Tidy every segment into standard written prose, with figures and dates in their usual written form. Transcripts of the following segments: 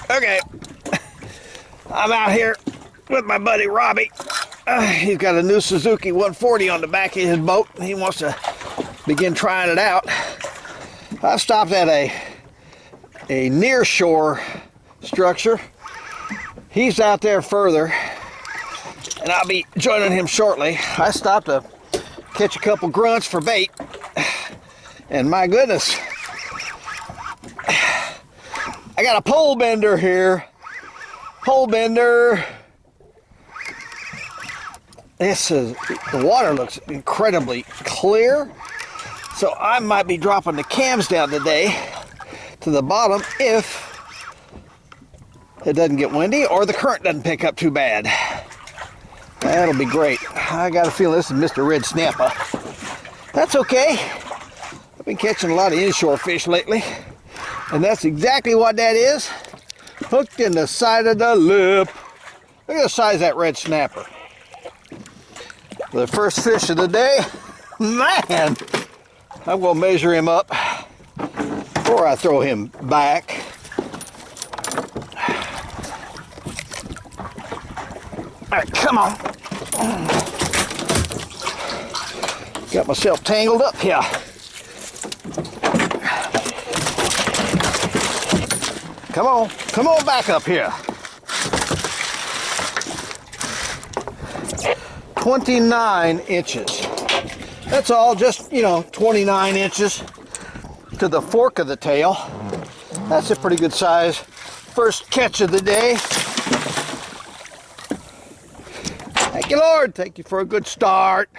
Okay, I'm out here with my buddy Robbie. He's got a new Suzuki 140 on the back of his boat. He wants to begin trying it out. I stopped at a near shore structure. He's out there further, and I'll be joining him shortly. I stopped to catch a couple grunts for bait, and my goodness, I got a pole bender here. Pole bender. The water looks incredibly clear, so I might be dropping the cams down today to the bottom if it doesn't get windy or the current doesn't pick up too bad. That'll be great. I got a feeling this is Mr. Red Snapper. That's okay. I've been catching a lot of inshore fish lately, and that's exactly what that is. Hooked in the side of the lip. Look at the size of that red snapper. The first fish of the day, man, I'm going to measure him up before I throw him back. All right, come on. Got myself tangled up here. Come on back up here. 29 inches. That's all, just, 29 inches to the fork of the tail. That's a pretty good size first catch of the day. Thank you, Lord. Thank you for a good start.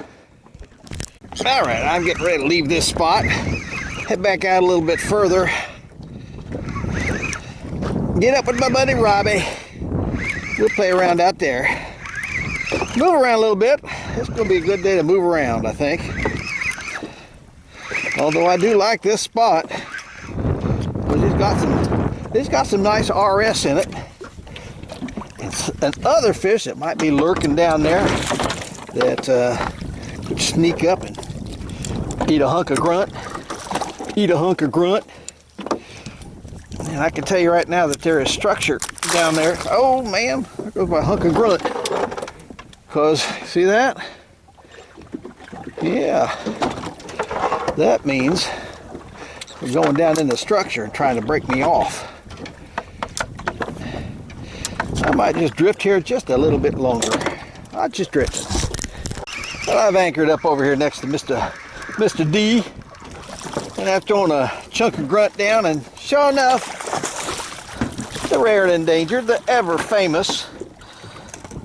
All right, I'm getting ready to leave this spot. Head back out a little bit further. Get up with my buddy Robbie. We'll play around out there. Move around a little bit. It's going to be a good day to move around, I think. Although I do like this spot, because it's got some nice RS in it. And other fish that might be lurking down there that could sneak up and eat a hunk of grunt. And I can tell you right now that there is structure down there. Oh man, there goes my hunk of grunt. Because, see that? Yeah. That means they're going down in the structure and trying to break me off. I might just drift here just a little bit longer. I'll just drift. But I've anchored up over here next to Mr. D. And I've thrown a chunk of grunt down, and sure enough, the rare and endangered, the ever famous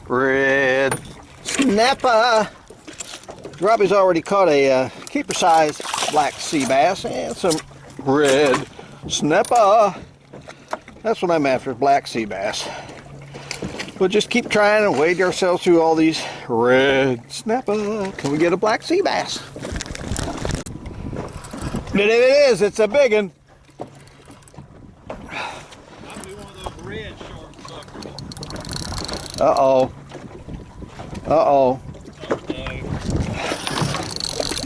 red snapper. Robbie's already caught a keeper-sized black sea bass and some red snapper. That's what I'm after, black sea bass. We'll just keep trying and wade ourselves through all these red snapper. Can we get a black sea bass? And if it is, it's a big one. Might be one of those red short suckers. Uh-oh. Uh-oh.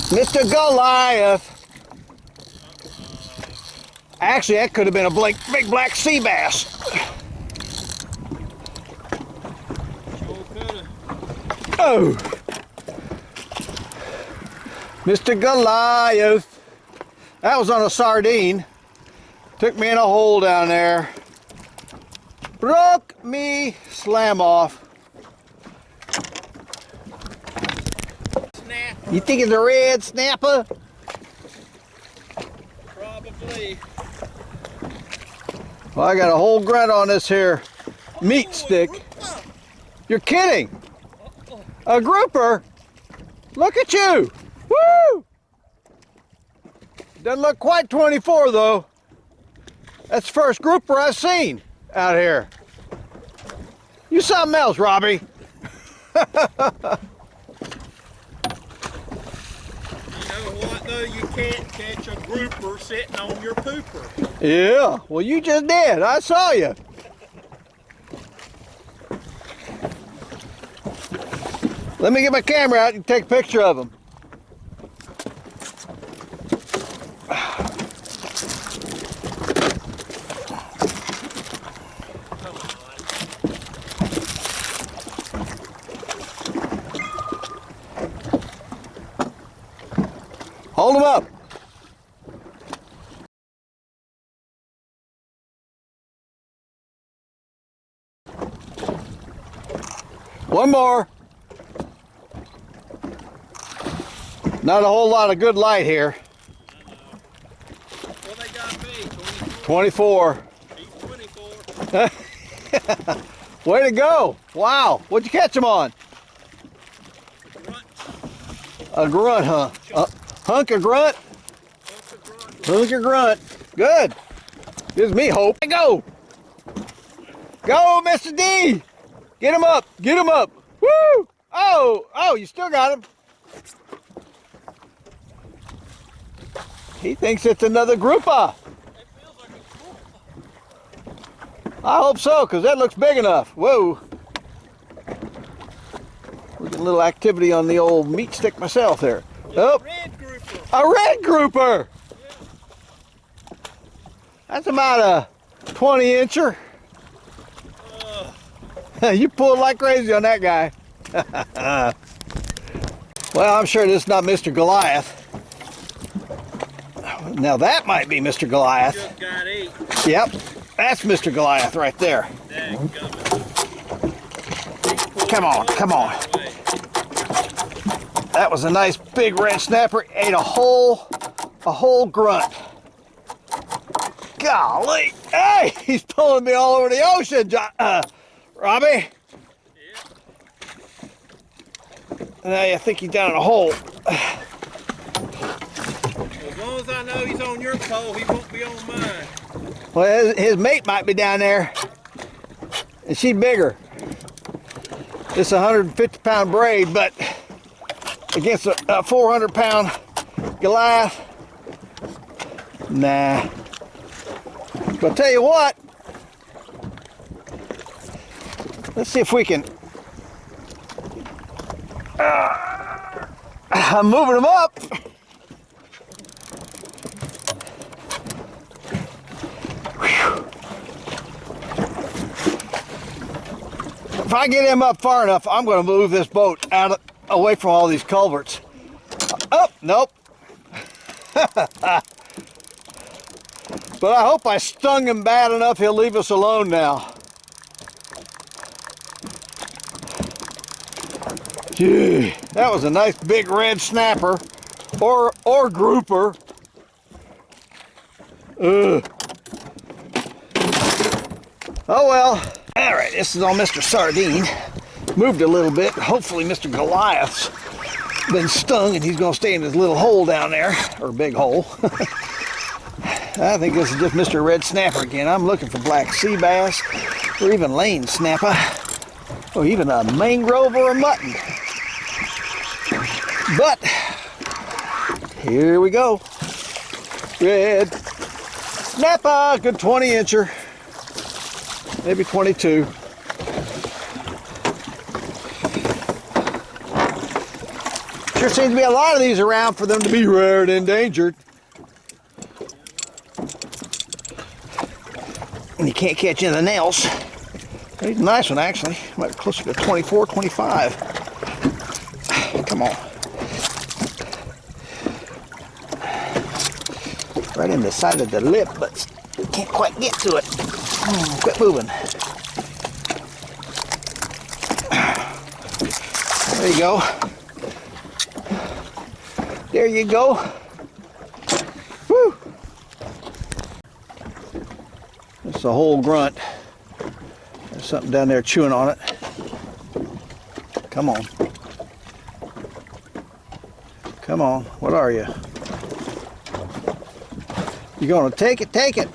Mr. Goliath. Actually, that could have been a big black sea bass. Sure coulda. Oh. Mr. Goliath. That was on a sardine. Took me in a hole down there. Broke me slam off. Snapper. You think it's a red snapper? Probably. Well, I got a whole grunt on this here meat stick. You're kidding? A grouper? Look at you. Woo! Doesn't look quite 24 though. That's the first grouper I've seen out here. You something else, Robbie. You know what though? You can't catch a grouper sitting on your pooper. Yeah, well you just did. I saw you. Let me get my camera out and take a picture of him. Hold him up. One more. Not a whole lot of good light here. What they got me? 24. He's 24. Way to go. Wow. What'd you catch him on? Grunt. A grunt, huh? Hunk of grunt? Grunt. Hunk of grunt. Good. Gives me hope. Go. Go, Mr. D. Get him up. Get him up. Woo. Oh, you still got him. He thinks it's another grouper. It feels like a group. I hope so, because that looks big enough. Whoa. We're getting a little activity on the old meat stick myself there. Oh, Red grouper. a red grouper. Yeah. That's about a 20-incher. You pulled like crazy on that guy. Well, I'm sure this is not Mr. Goliath. Now that might be Mr. Goliath. Just got 8. Yep, that's Mr. Goliath right there. Come on, come on. That was a nice big red snapper. Ate a whole grunt. Golly, hey, he's pulling me all over the ocean, Robbie. Now I think he's down in a hole. As long as I know he's on your pole, he won't be on mine. Well, his mate might be down there, and she's bigger. It's a 150-pound braid, but against a 400-pound Goliath, nah. But I'll tell you what, let's see if we can. I'm moving them up. If I get him up far enough, I'm going to move this boat away from all these culverts. Oh, nope. But I hope I stung him bad enough he'll leave us alone now. Gee, that was a nice big red snapper or grouper. Ugh. Oh well. All right, this is on Mr. Sardine. Moved a little bit. Hopefully Mr. Goliath's been stung and he's going to stay in his little hole down there, or big hole. I think this is just Mr. Red Snapper again. I'm looking for black sea bass, or even lane snapper, or even a mangrove or a mutton. But here we go. Red snapper, good 20-incher. Maybe 22. Sure seems to be a lot of these around for them to be rare and endangered. And you can't catch any of the nails. He's a nice one, actually. Might be closer to 24, 25. Come on. Right in the side of the lip, but can't quite get to it. Quit moving. There you go. There you go. Woo! That's a whole grunt. There's something down there chewing on it. Come on. Come on. What are you? You gonna take it? Take it.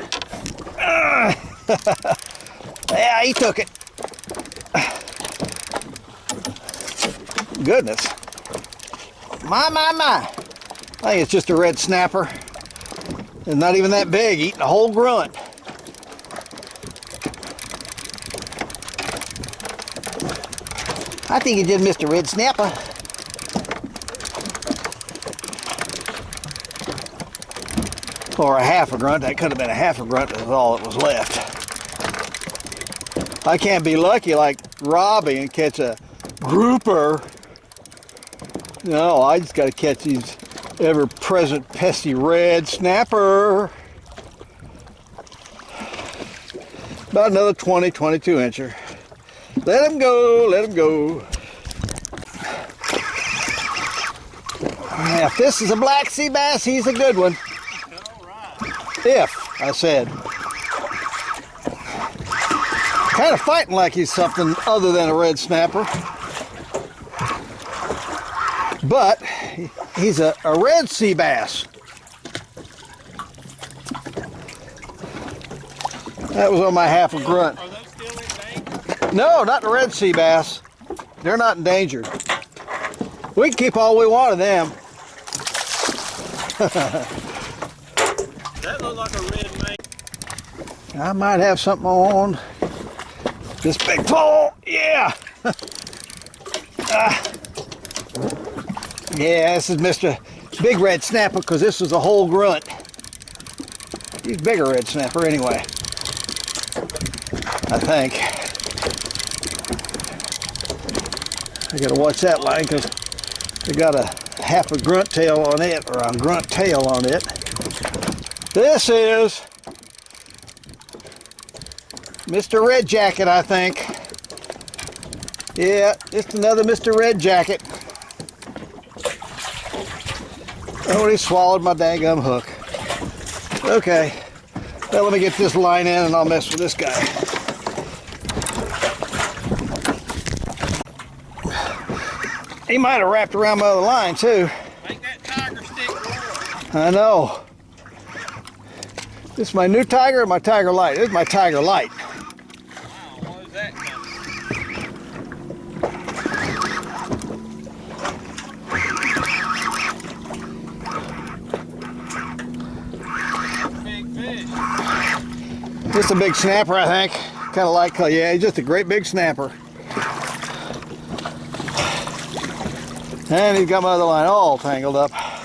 Yeah, he took it. Goodness. My. I think it's just a red snapper. It's not even that big, eating a whole grunt. I think it just missed a red snapper. Or a half a grunt. That could have been a half a grunt. That's all that was left. I can't be lucky like Robbie and catch a grouper. No, I just got to catch these ever-present pesky red snapper. About another 20, 22 incher. Let him go, let him go. If this is a black sea bass, he's a good one. All right. If, I said. Kind of fighting like he's something other than a red snapper. But he's a red sea bass. That was on my half a grunt. Are those still in danger? No, not the red sea bass. They're not endangered. We can keep all we want of them. That looked like a red mane. I might have something on this big pole. Yeah. Yeah, this is Mr. Big Red Snapper because this was a whole grunt. He's bigger red snapper anyway, I think. I gotta watch that line because they got a half a grunt tail on it, or a grunt tail on it. This is Mr. Red Jacket, I think. Yeah, just another Mr. Red Jacket. Oh, he swallowed my daggum hook. Okay, well, let me get this line in and I'll mess with this guy. He might have wrapped around my other line too. Make that tiger stick roar. I know. This is my new tiger or my tiger light? This is my tiger light. Wow, what is that coming? Big fish. Just a big snapper, I think. Kind of like, yeah, he's just a great big snapper. And he's got my other line all tangled up. Wow,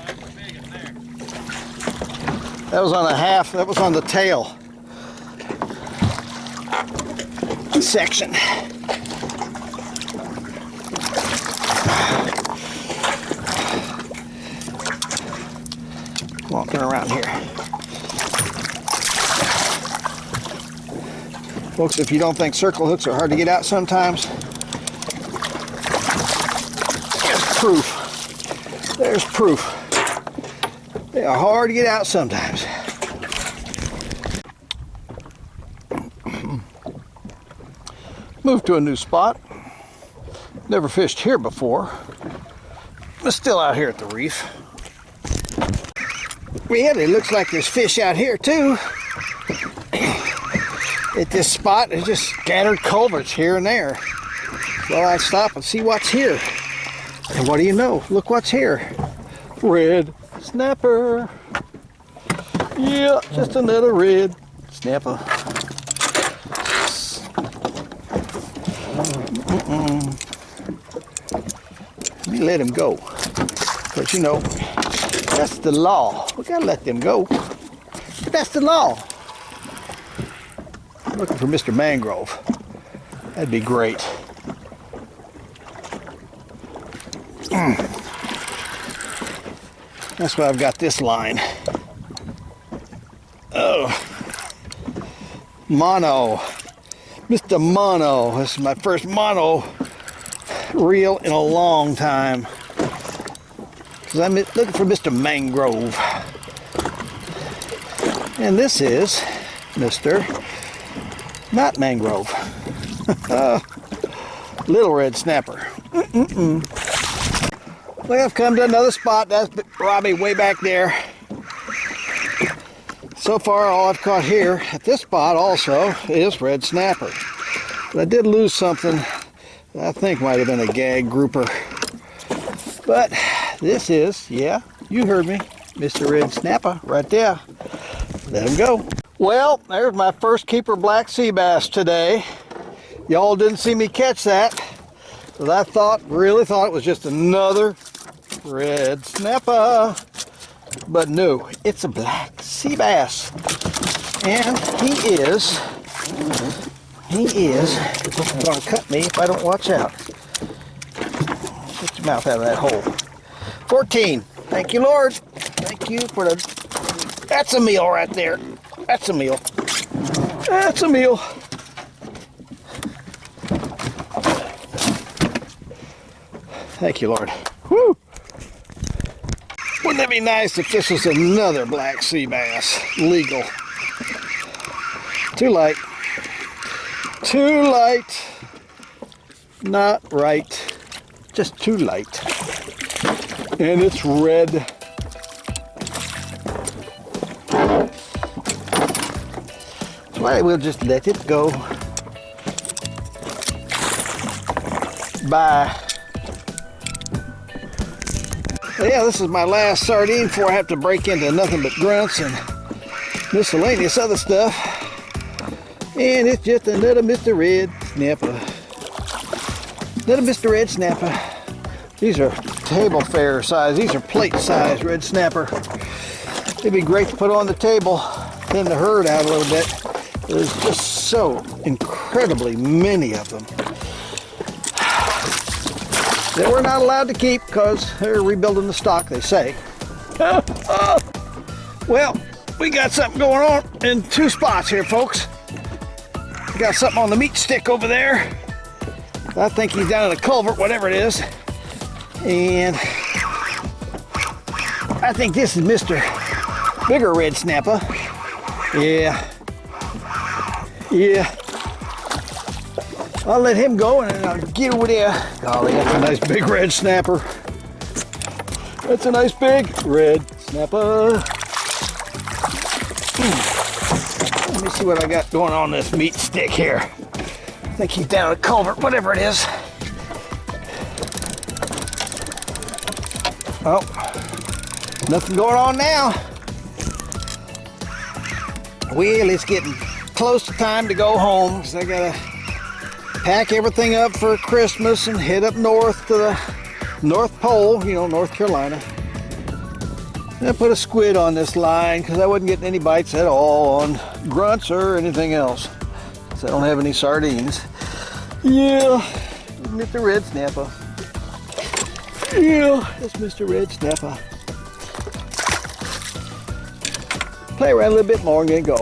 that's a big one there. That was on a half, that was on the tail section. Walking around here. Folks, if you don't think circle hooks are hard to get out sometimes, there's proof. There's proof. They are hard to get out sometimes. Moved to a new spot. Never fished here before, but still out here at the reef. Yeah, it looks like there's fish out here too. At this spot, there's just scattered culverts here and there. So I stop and see what's here. And what do you know? Look what's here. Red snapper. Yeah, just another red snapper. We let him go. Because, you know, that's the law. We gotta let them go. But that's the law. I'm looking for Mr. Mangrove. That'd be great. That's why I've got this line. Oh. Mono. Mr. Mono. This is my first mono reel in a long time. Because I'm looking for Mr. Mangrove. And this is Mr. Not Mangrove. Little red snapper. Well, I've come to another spot. That's Robbie way back there. So far, all I've caught here at this spot also is red snapper. But I did lose something that I think might have been a gag grouper. But this is, yeah, you heard me, Mr. Red Snapper right there. Let him go. Well, there's my first keeper black sea bass today. Y'all didn't see me catch that, but I really thought it was just another red snapper. But no, it's a black sea bass. And he is gonna cut me if I don't watch out. Get your mouth out of that hole. 14. Thank you, Lord. Thank you for the... That's a meal right there. That's a meal. That's a meal. Thank you, Lord. Whew. Wouldn't it be nice if this was another black sea bass? Legal. Too light. Too light. Not right. Just too light. And it's red. That's why we'll just let it go. Bye. Yeah, this is my last sardine before I have to break into nothing but grunts and miscellaneous other stuff. And it's just another Mr. Red Snapper. Another Mr. Red Snapper. These are table fare size. These are plate size red snapper. It'd be great to put on the table, thin the herd out a little bit. There's just so incredibly many of them that we're not allowed to keep because they're rebuilding the stock, they say. Well, we got something going on in two spots here, folks. We got something on the meat stick over there. I think he's down in the culvert, whatever it is. And I think this is Mr. Bigger Red Snapper. Yeah. Yeah. I'll let him go and then I'll get over there. Golly, that's a nice big red snapper. That's a nice big red snapper. Let me see what I got going on this meat stick here. I think he's down at the culvert, whatever it is. Oh, nothing going on now. Well, it's getting close to time to go home because I gotta pack everything up for Christmas and head up north to the North Pole, you know, North Carolina. And I put a squid on this line because I wasn't getting any bites at all on grunts or anything else. So I don't have any sardines. Yeah, Mr. Red Snapper. Yeah, that's Mr. Red Snapper. Play around a little bit more and get go.